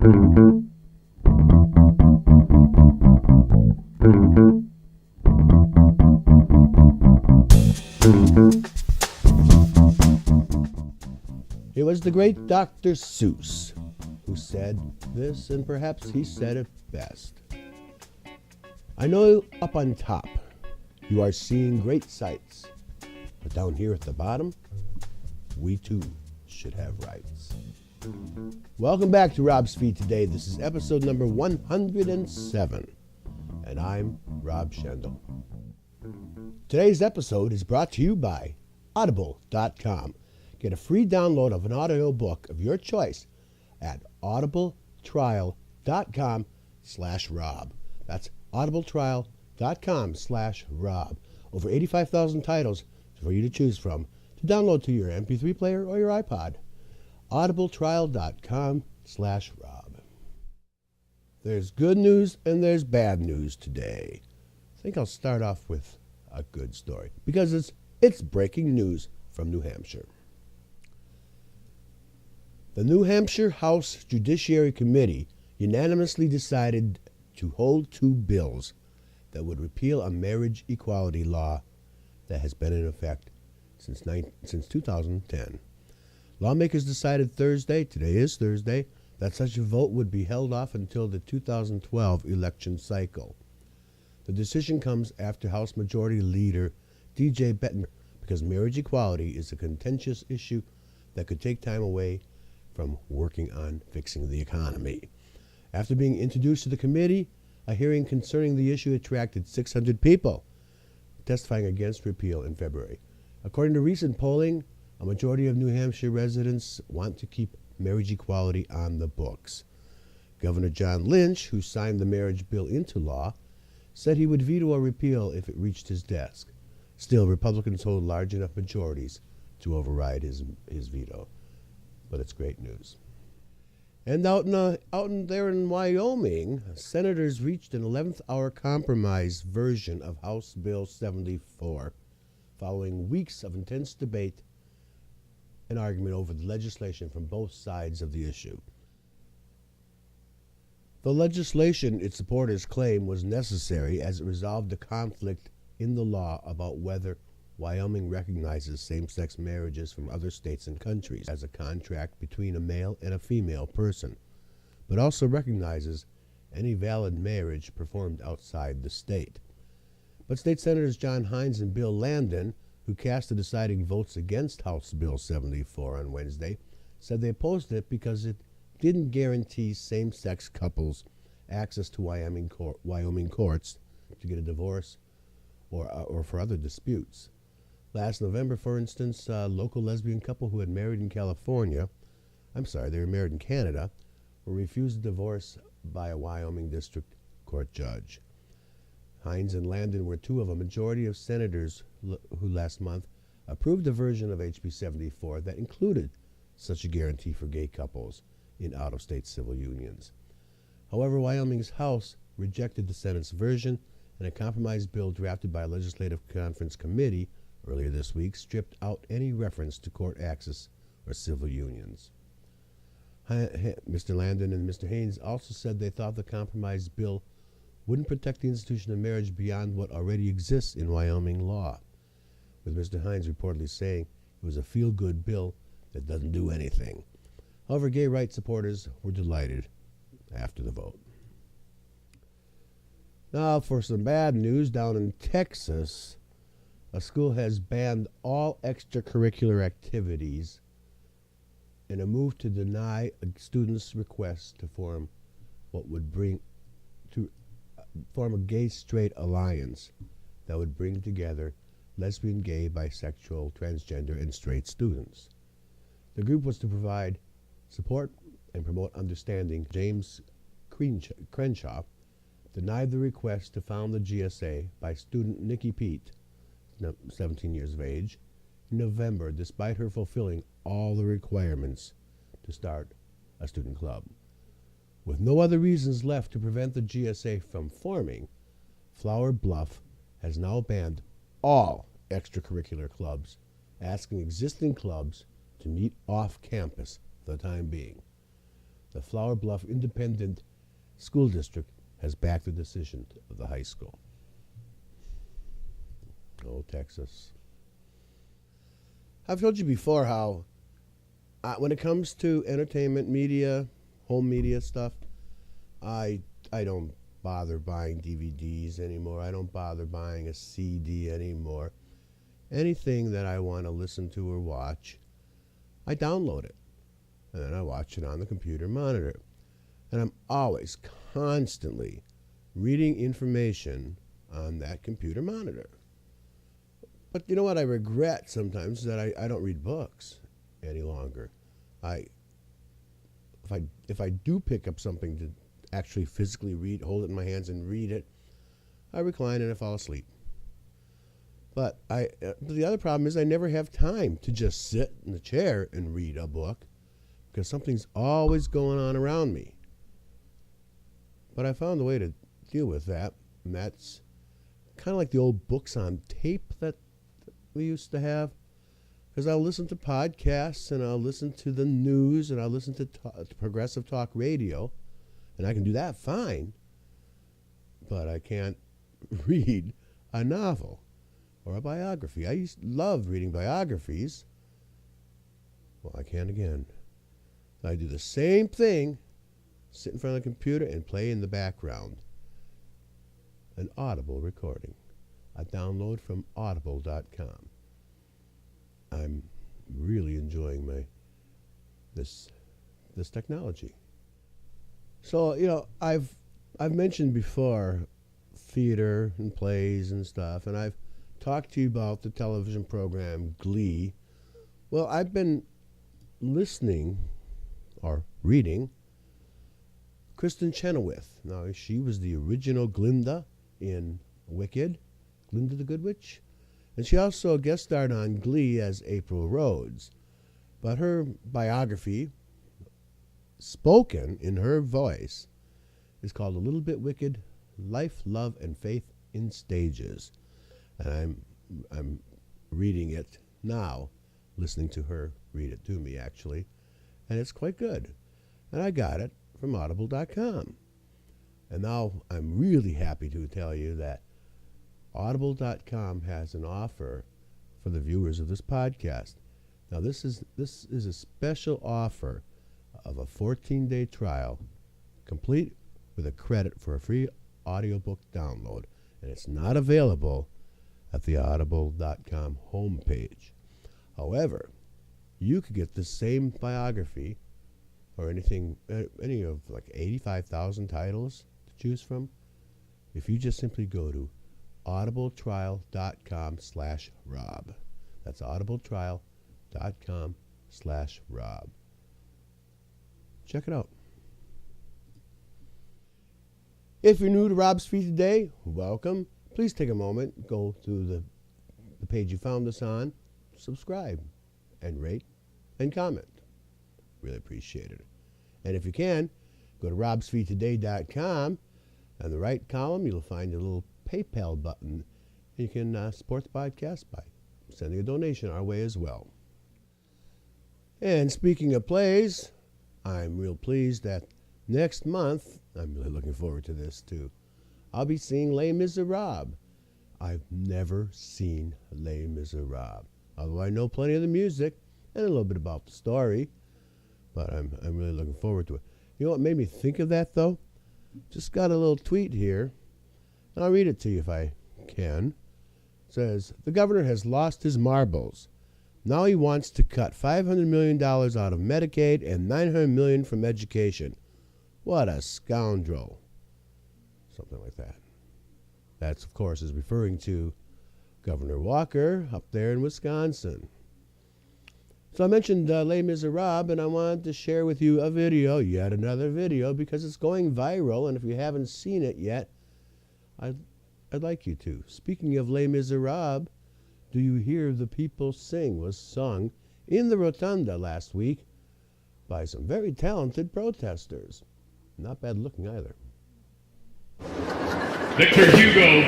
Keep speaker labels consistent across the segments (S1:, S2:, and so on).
S1: It was the great Dr. Seuss who said this, and perhaps he said it best. I know up on top you are seeing great sights, but down here at the bottom, we too should have rights. Welcome back to Rob's Feed Today. This is episode number 107, and I'm Rob Schendel. Today's episode is brought to you by Audible.com. Get a free download of an audio book of your choice at audibletrial.com/Rob. That's audibletrial.com/Rob. Over 85,000 titles for you to choose from to download to your MP3 player or your iPod. audibletrial.com/Rob. There's good news and there's bad news today. I think I'll start off with a good story because it's breaking news from New Hampshire. The New Hampshire House Judiciary Committee unanimously decided to hold two bills that would repeal a marriage equality law that has been in effect since 2010. Lawmakers decided Thursday, today is Thursday, that such a vote would be held off until the 2012 election cycle. The decision comes after House Majority Leader D.J. Bettner, because marriage equality is a contentious issue that could take time away from working on fixing the economy. After being introduced to the committee, a hearing concerning the issue attracted 600 people testifying against repeal in February. According to recent polling, a majority of New Hampshire residents want to keep marriage equality on the books. Governor John Lynch, who signed the marriage bill into law, said he would veto a repeal if it reached his desk. Still, Republicans hold large enough majorities to override his veto. But it's great news. And out there in Wyoming, senators reached an 11th hour compromise version of House Bill 74, following weeks of intense debate and argument over the legislation from both sides of the issue. The legislation, its supporters claim, was necessary as it resolved the conflict in the law about whether Wyoming recognizes same-sex marriages from other states and countries as a contract between a male and a female person, but also recognizes any valid marriage performed outside the state. But State Senators John Hines and Bill Landon, who cast the deciding votes against House Bill 74 on Wednesday, said they opposed it because it didn't guarantee same-sex couples access to Wyoming courts to get a divorce or for other disputes. Last November, for instance, a local lesbian couple who had married in Canada, were refused a divorce by a Wyoming district court judge. Hines and Landon were two of a majority of senators who last month approved a version of HB 74 that included such a guarantee for gay couples in out-of-state civil unions. However, Wyoming's House rejected the Senate's version, and a compromise bill drafted by a legislative conference committee earlier this week stripped out any reference to court access or civil unions. Mr. Landon and Mr. Haynes also said they thought the compromise bill wouldn't protect the institution of marriage beyond what already exists in Wyoming law, with Mr. Hines reportedly saying it was a feel-good bill that doesn't do anything. However, gay rights supporters were delighted after the vote. Now for some bad news. Down in Texas, a school has banned all extracurricular activities in a move to deny a student's request to form a gay-straight alliance that would bring together lesbian, gay, bisexual, transgender, and straight students. The group was to provide support and promote understanding. James Crenshaw denied the request to found the GSA by student Nikki Pete, 17 years of age, in November, despite her fulfilling all the requirements to start a student club. With no other reasons left to prevent the GSA from forming, Flower Bluff has now banned all extracurricular clubs, asking existing clubs to meet off campus for the time being. the Flower Bluff Independent School District has backed the decision of the high school. Oh, Texas. I've told you before how when it comes to entertainment media, home media stuff, I don't bother buying DVDs anymore. I don't bother buying a CD anymore. Anything that I want to listen to or watch, I download it. And then I watch it on the computer monitor. And I'm always constantly reading information on that computer monitor. But you know what I regret sometimes is that I don't read books any longer. If I do pick up something to actually physically read, hold it in my hands and read it, I recline and I fall asleep. But the other problem is I never have time to just sit in the chair and read a book because something's always going on around me. But I found a way to deal with that, and that's kind of like the old books on tape that we used to have, because I'll listen to podcasts and I'll listen to the news and I'll listen to progressive talk radio, and I can do that fine, but I can't read a novel or a biography. I loved reading biographies. Well, I can't again. I do the same thing, sit in front of the computer and play in the background an Audible recording. A download from audible.com. I'm really enjoying this technology. So, you know, I've mentioned before theater and plays and stuff, and I've talked to you about the television program Glee. Well, I've been listening or reading Kristen Chenoweth. Now, she was the original Glinda in Wicked, Glinda the Good Witch. And she also guest starred on Glee as April Rhodes. But her biography, spoken in her voice, is called A Little Bit Wicked, Life, Love, and Faith in Stages. And I'm reading it now, listening to her read it to me, actually. And it's quite good. And I got it from audible.com. And now I'm really happy to tell you that audible.com has an offer for the viewers of this podcast. Now this is a special offer of a 14-day trial, complete with a credit for a free audiobook download, and it's not available at the audible.com homepage. However, you could get the same biography or any of like 85,000 titles to choose from if you just simply go to audibletrial.com/Rob. That's audibletrial.com/Rob. Check it out. If you're new to Rob's Feed today, welcome. Please take a moment, go to the page you found us on, subscribe, and rate, and comment. Really appreciate it. And if you can, go to robsfeedtoday.com. On the right column, you'll find a little PayPal button. You can support the podcast by sending a donation our way as well. And speaking of plays, I'm real pleased that next month, I'm really looking forward to this too, I'll be seeing Les Miserables. I've never seen Les Miserables, although I know plenty of the music and a little bit about the story, but I'm really looking forward to it. You know what made me think of that, though? Just got a little tweet here, and I'll read it to you if I can. It says, the governor has lost his marbles. Now he wants to cut $500 million out of Medicaid and $900 million from education. What a scoundrel. Something like that. That, of course, is referring to Governor Walker up there in Wisconsin. So I mentioned Les Miserables, and I wanted to share with you a video, yet another video, because it's going viral, and if you haven't seen it yet, I'd like you to. Speaking of Les Miserables, Do You Hear the People Sing was sung in the Rotunda last week by some very talented protesters. Not bad looking either.
S2: Victor Hugo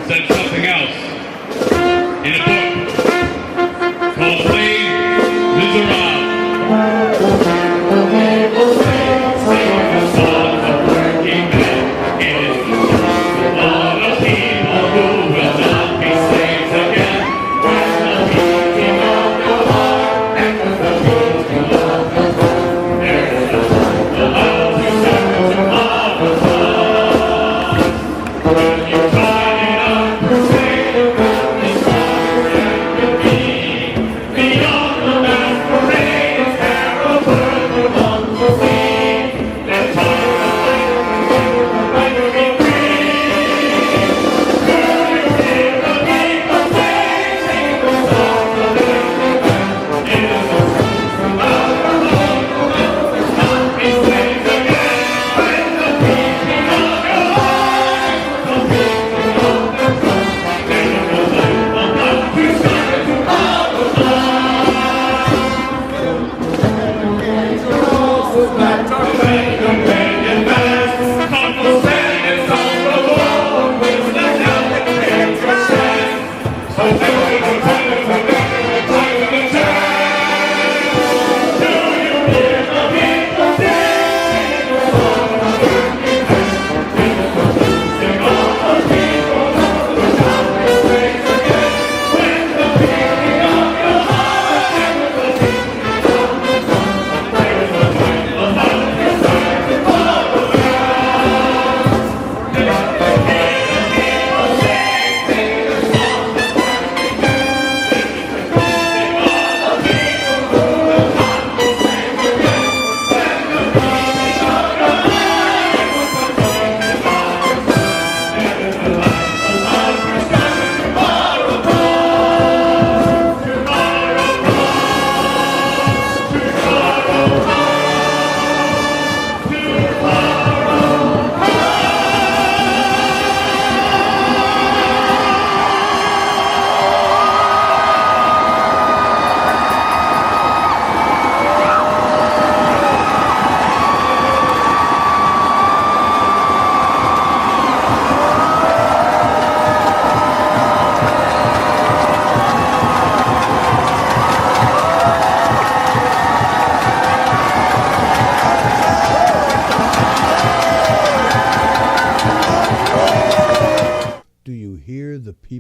S2: said something else in a book called Les Miserables.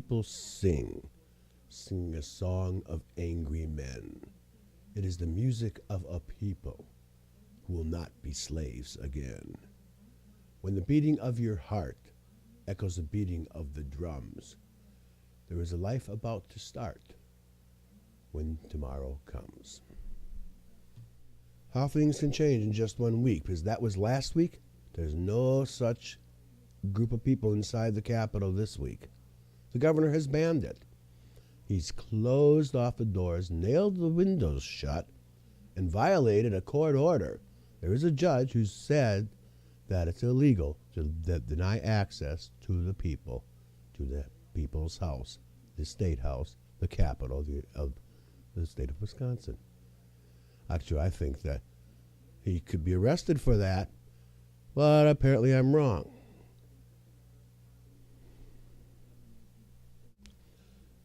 S1: people sing a song of angry men. It is the music of a people who will not be slaves again. When the beating of your heart echoes the beating of the drums, there is a life about to start when tomorrow comes. How things can change in just 1 week, because that was last week. There's no such group of people inside the Capitol this week. The governor has banned it. He's closed off the doors, nailed the windows shut, and violated a court order. There is a judge who said that it's illegal to deny access to the people, to the people's house, the state house, the capital of the state of Wisconsin. Actually, I think that he could be arrested for that, but apparently I'm wrong.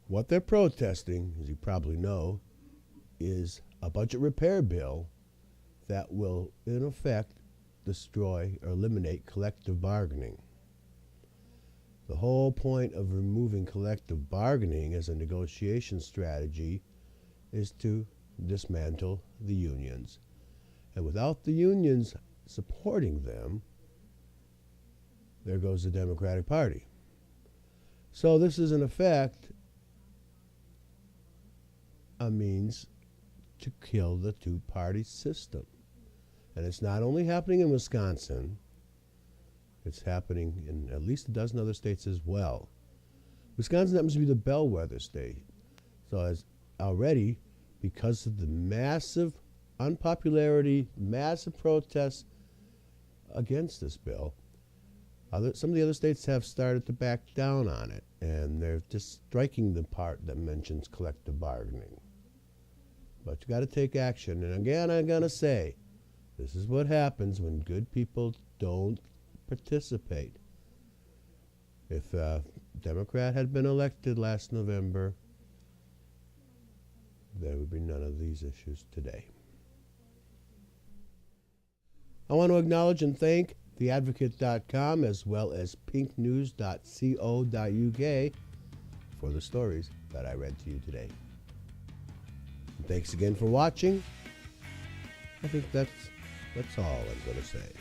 S1: What they're protesting, as you probably know, is a budget repair bill that will, in effect, destroy or eliminate collective bargaining. The whole point of removing collective bargaining as a negotiation strategy is to dismantle the unions. And without the unions supporting them, there goes the Democratic Party. So this is, in effect, a means to kill the two-party system. And it's not only happening in Wisconsin, it's happening in at least a dozen other states as well. Wisconsin happens to be the bellwether state. So as already, because of the massive unpopularity, massive protests against this bill, some of the other states have started to back down on it, and they're just striking the part that mentions collective bargaining. But you got to take action. And again, I'm going to say, this is what happens when good people don't participate. If a Democrat had been elected last November, there would be none of these issues today. I want to acknowledge and thank theadvocate.com as well as pinknews.co.uk for the stories that I read to you today. And thanks again for watching. I think that's all I'm going to say.